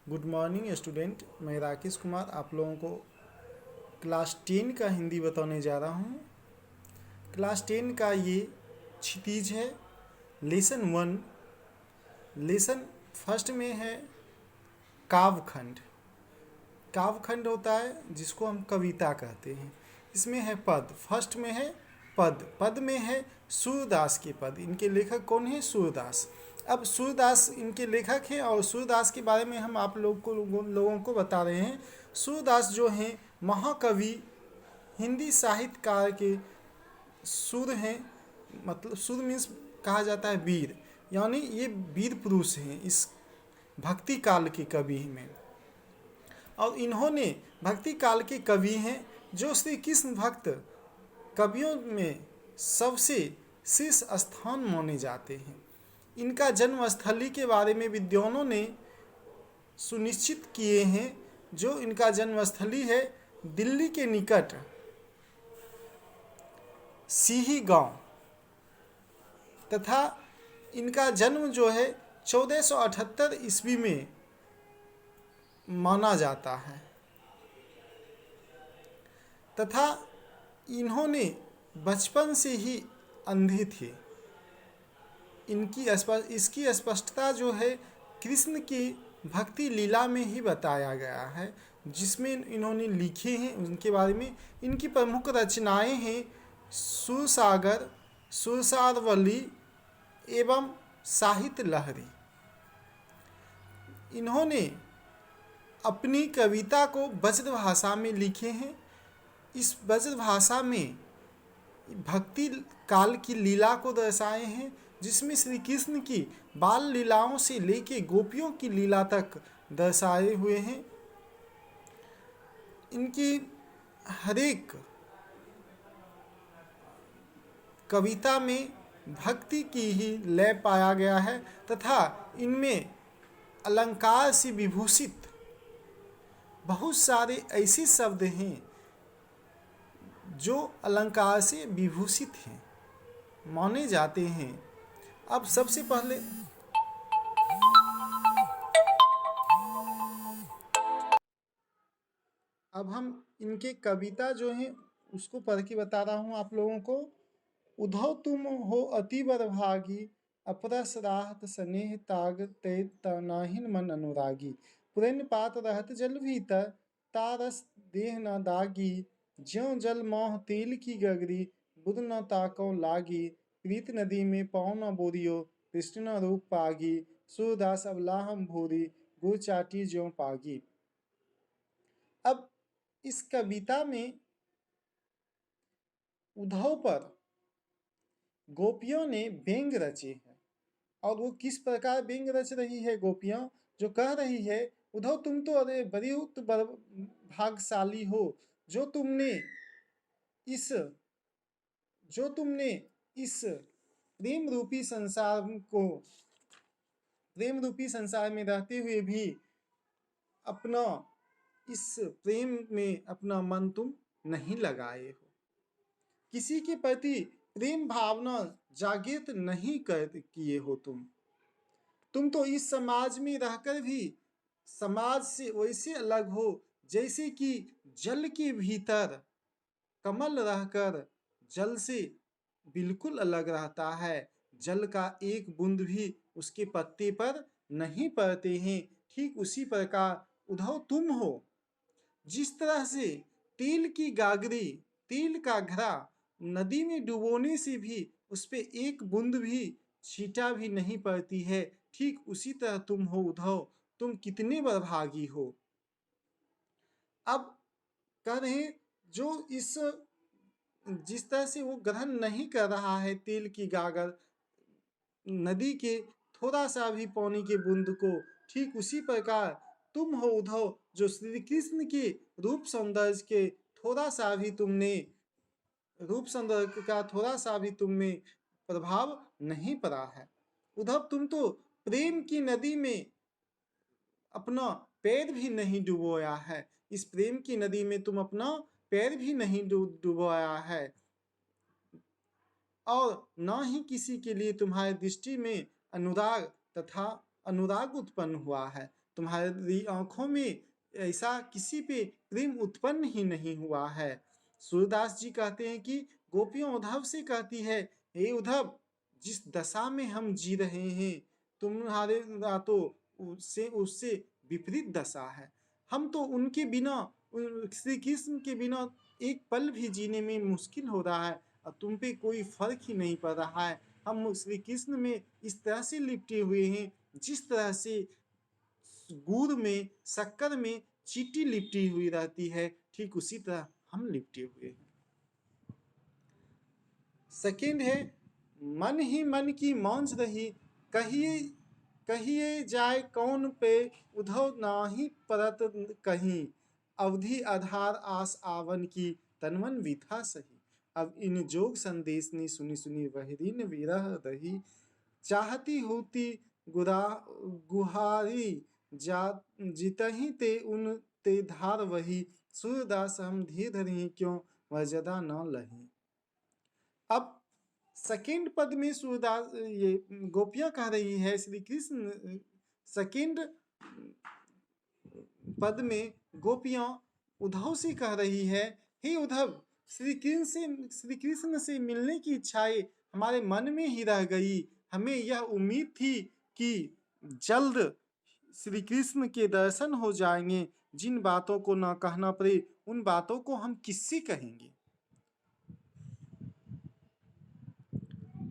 Good morning student. मैं राकेश कुमार आप लोगों को क्लास 10 का हिंदी बताने जा रहा हूँ। क्लास 10 का ये क्षितिज है। लेसन 1। लेसन फर्स्ट में है काव्यखंड। काव्यखंड होता है जिसको हम कविता कहते हैं। इसमें है पद। फर्स्ट में है पद। पद में है सूरदास के पद। इनके लेखक कौन है? सूरदास। अब सूरदास इनके लेखक हैं और सूरदास के बारे में हम आप लोगों को बता रहे हैं। सूरदास जो हैं महाकवि, हिंदी साहित्यकार के सूर हैं। मतलब सूर मीन्स कहा जाता है वीर, यानी ये वीर पुरुष हैं इस भक्ति काल के कवि में। और इन्होंने भक्ति काल के कवि हैं जो श्री कृष्ण भक्त कवियों में सबसे शीर्ष स्थान माने जाते हैं। इनका जन्मस्थली के बारे में विद्वानों ने सुनिश्चित किए हैं। जो इनका जन्मस्थली है दिल्ली के निकट सीही गांव, तथा इनका जन्म जो है 1478 ईस्वी में माना जाता है। तथा इन्होंने बचपन से ही अंधे थे। इसकी स्पष्टता जो है कृष्ण की भक्ति लीला में ही बताया गया है, जिसमें इन्होंने लिखे हैं उनके बारे में। इनकी प्रमुख रचनाएं हैं सुरसागर, सुरसारवली एवं साहित्य लहरी। इन्होंने अपनी कविता को ब्रज भाषा में लिखे हैं। इस ब्रज भाषा में भक्ति काल की लीला को दर्शाए हैं, जिसमें श्री कृष्ण की बाल लीलाओं से लेके गोपियों की लीला तक दर्शाए हुए हैं। इनकी हरेक कविता में भक्ति की ही लय पाया गया है, तथा इनमें अलंकार से विभूषित बहुत सारे ऐसे शब्द हैं जो अलंकार से विभूषित हैं, माने जाते हैं। अब सबसे पहले अब हम इनके कविता जो हैं उसको पढ़ के बता रहा हूँ आप लोगों को। उधो तुम हो अति बरभागी, अपरस राहत स्नेह ताग ते तनाहिन मन अनुरागी। पुरैन पात रहत जल भीतर, तारस देह न दागी। ज्यों जल मोह तेल की गगरी, बुध न ताको लागी। प्रीत नदी में पाँव न बोरियो, कृष्ण न रूप पागी। सूरदास अबलाहम भूरी, गुर चाटी ज्यों पागी। अब इस कविता में उद्धव पर गोपियों ने व्यंग रचे हैं। और वो किस प्रकार व्यंग रच रही है गोपियां, जो कह रही है उद्धव तुम तो अरे बड़ी भाग्यशाली हो, जो तुमने इस प्रेम रूपी संसार में रहते हुए भी अपना इस प्रेम में अपना मन तुम नहीं लगाए हो, किसी के प्रति प्रेम भावना जागृत नहीं किए हो। तुम तो इस समाज में रहकर भी समाज से वैसे अलग हो जैसे कि जल के भीतर कमल रहकर जल से बिल्कुल अलग रहता है। जल का एक बूंद भी उसके पत्ते पर नहीं पड़ते हैं। ठीक उसी प्रकार उद्धव तुम हो। जिस तरह से तेल की गागरी, तेल का घड़ा नदी में डुबोने से भी उस पे एक बूंद भी छींटा भी नहीं पड़ती है, ठीक उसी तरह तुम हो उद्धव, तुम कितने बड़भागी हो। अब कह रहे जो जिस तरह से वो ग्रहण नहीं कर रहा है तेल की गागर नदी के थोड़ा सा भी पानी के बूंद को, ठीक उसी प्रकार तुम हो उद्धव, जो श्री कृष्ण के रूप सौंदर्य के थोड़ा सा भी तुम में प्रभाव नहीं पड़ा है। उद्धव तुम तो प्रेम की नदी में अपना पैर भी नहीं डुबोया है। इस प्रेम की नदी में तुम अपना पैर भी नहीं डुबोया है, और न ही किसी के लिए तुम्हारी दृष्टि में अनुराग उत्पन्न हुआ है। तुम्हारी आंखों में ऐसा किसी पे प्रेम उत्पन्न ही नहीं हुआ है। सूरदास जी कहते हैं कि गोपियां उद्धव से कहती है, हे उद्धव, जिस दशा में हम जी रहे हैं तुम्हारे तो उससे उससे विपरीत दशा है। हम तो उनके बिना, श्री कृष्ण के बिना एक पल भी जीने में मुश्किल हो रहा है और तुम पे कोई फर्क ही नहीं पड़ रहा है। हम श्री कृष्ण में इस तरह से लिपटे हुए हैं जिस तरह से गुड़ में, शक्कर में चींटी लिपटी हुई रहती है, ठीक उसी तरह हम लिपटे हुए हैं। सेकंड है, मन ही मन की मौज रही, कहिए कहिए जाए कौन पे, उधव नाही परत कहीं, अवधि आधार आस आवन की, तनमन विथा सही। अब इन जोग संदेश ने सुनी सुनी बहरीन विरह रही, चाहती होती गुरा गुहारी, जा जितही ते उन ते धार वही, सूरदास हम धीर धरी क्यों मर्यादा न लही। अब सेकंड पद में सूरदास ये गोपियां कह रही है श्री कृष्ण, सेकंड पद में गोपियां उद्धव से कह रही है, हे उद्धव, श्री कृष्ण से मिलने की इच्छाएं हमारे मन में ही रह गई। हमें यह उम्मीद थी कि जल्द श्री कृष्ण के दर्शन हो जाएंगे। जिन बातों को ना कहना पड़े उन बातों को हम किससे कहेंगे।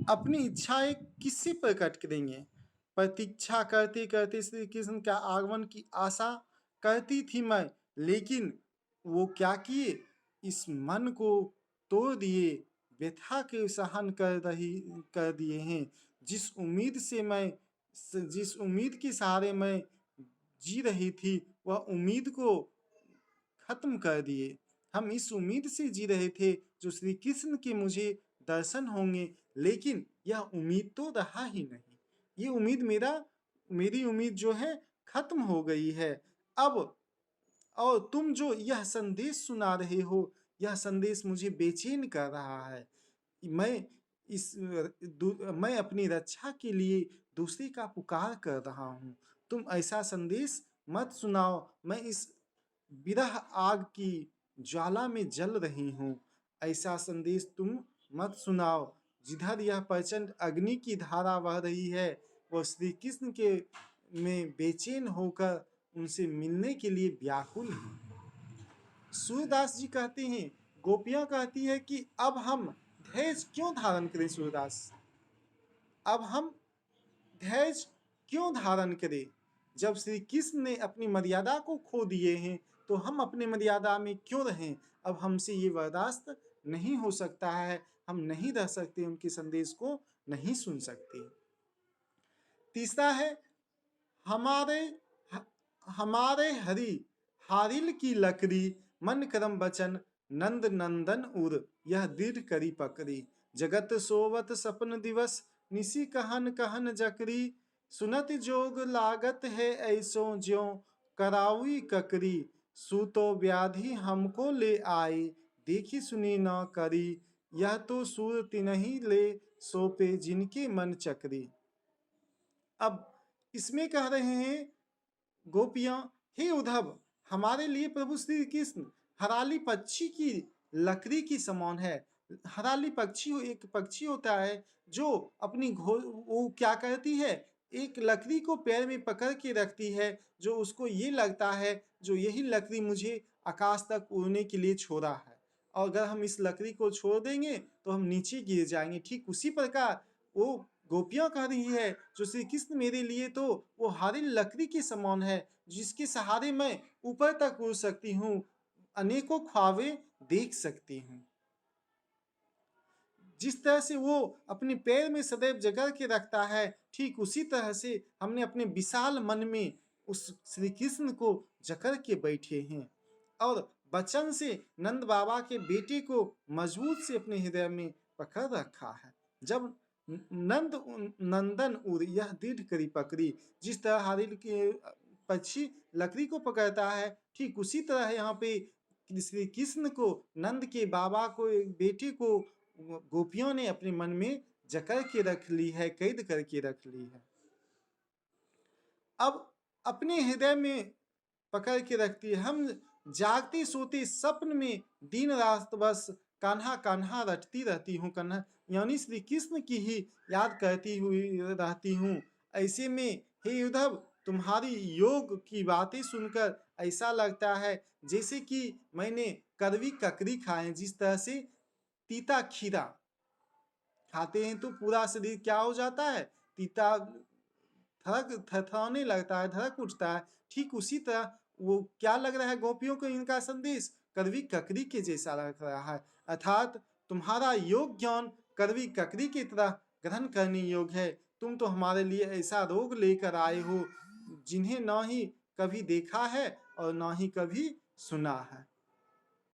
अपनी इच्छाएं किससे प्रकट करेंगे। प्रतीक्षा करते करते श्री कृष्ण का आगमन की आशा करती थी मैं, लेकिन वो क्या किए, इस मन को तोड़ दिए, व्यथा के सहन कर दिए हैं। जिस उम्मीद के सहारे मैं जी रही थी, वह उम्मीद को खत्म कर दिए। हम इस उम्मीद से जी रहे थे जो श्री कृष्ण के मुझे दर्शन होंगे, लेकिन यह उम्मीद तो रहा ही नहीं। ये उम्मीद मेरी उम्मीद जो है खत्म हो गई है। अब और तुम जो यह संदेश सुना रहे हो, यह संदेश मुझे बेचैन कर रहा है। मैं मैं अपनी रक्षा के लिए दूसरे का पुकार कर रहा हूँ। तुम ऐसा संदेश मत सुनाओ। मैं इस विरह आग की ज्वाला में जल रही हूँ। ऐसा संदेश तुम मत सुनाओ। जिधर यह प्रचंड अग्नि की धारा बह रही है, वह श्री कृष्ण के में बेचैन होकर उनसे मिलने के लिए व्याकुल है। सूरदास जी कहते हैं, गोपियां कहती है कि अब हम धैर्य क्यों धारण करें। सूरदास, अब हम धैर्य क्यों धारण करें। जब श्री कृष्ण ने अपनी मर्यादा को खो दिए हैं, तो हम अपनी मर्यादा में क्यों रहें। अब हमसे ये बर्दाश्त नहीं हो सकता है। हम नहीं रह सकते, उनके संदेश को नहीं सुन सकते। तीसरा है, हमारे हमारे हरि हारिल की लकड़ी, मन करम बचन नंद नंदन उर, यह दृढ़ करी पकड़ी, जगत सोवत सपन दिवस, निसी कहन कहन जकरी, सुनत जोग लागत है ऐसो ज्यों करावी ककरी, सूतो व्याधि हमको ले आई, देखी सुनी न करी, यह तो सूर तिनहि ले सोपे जिनके मन चकरी। अब इसमें कह रहे हैं गोपियां, हे उद्धव, हमारे लिए प्रभु श्री कृष्ण हराली पक्षी की लकड़ी की समान है। हराली पक्षी एक पक्षी होता है जो अपनी वो क्या करती है, एक लकड़ी को पैर में पकड़ के रखती है, जो उसको ये लगता है जो यही लकड़ी मुझे आकाश तक उड़ने के लिए छोड़ा है, और अगर हम इस लकड़ी को छोड़ देंगे तो हम नीचे गिर जाएंगे। ठीक उसी प्रकार वो गोपियां कह रही है, जो श्री कृष्ण मेरे लिए तो वो हारी लकड़ी के समान है, जिसके सहारे मैं ऊपर तक उड़ सकती हूँ, अनेकों ख्वाबे देख सकती हूँ। जिस तरह से वो अपने पैर में सदैव जगह के रखता है, ठीक उसी तरह से हमने अपने विशाल मन में उस श्री कृष्ण को जकड़ के बैठे हैं, और वचन से नंद बाबा के बेटे को मजबूत से अपने हृदय में पकड़ रखा है। जब नंदन उर, यह दृढ़ करी पकड़ी, जिस तरह हारिल के पक्षी लकड़ी को पकड़ता है, ठीक उसी तरह यहाँ पे श्री कृष्ण को, नंद के बाबा को, बेटे को गोपियों ने अपने मन में जकड़ के रख ली है, कैद करके रख ली है। अब अपने हृदय में पकड़ के रखती है। हम जागते सोते स्वप्न में दिन रात बस कान्हा कान्हा रटती रहती हूँ, कान्हा यानी श्री कृष्ण की ही याद करती हुई रहती हूँ। ऐसे में हे उद्धव, तुम्हारी योग की बातें सुनकर ऐसा लगता है जैसे कि मैंने कड़वी ककड़ी खाए। जिस तरह से तीता खीरा खाते हैं तो पूरा शरीर क्या हो जाता है, तीता थरथराने लगता है, धड़क उठता है, ठीक उसी तरह वो क्या लग रहा है गोपियों को इनका संदेश कड़वी ककड़ी के जैसा लग रहा है। अर्थात तुम्हारा योग ज्ञान कड़वी ककड़ी की तरह ग्रहण करने योग्य है। तुम तो हमारे लिए ऐसा रोग लेकर आए हो जिन्हें ना ही कभी देखा है और ना ही कभी सुना है।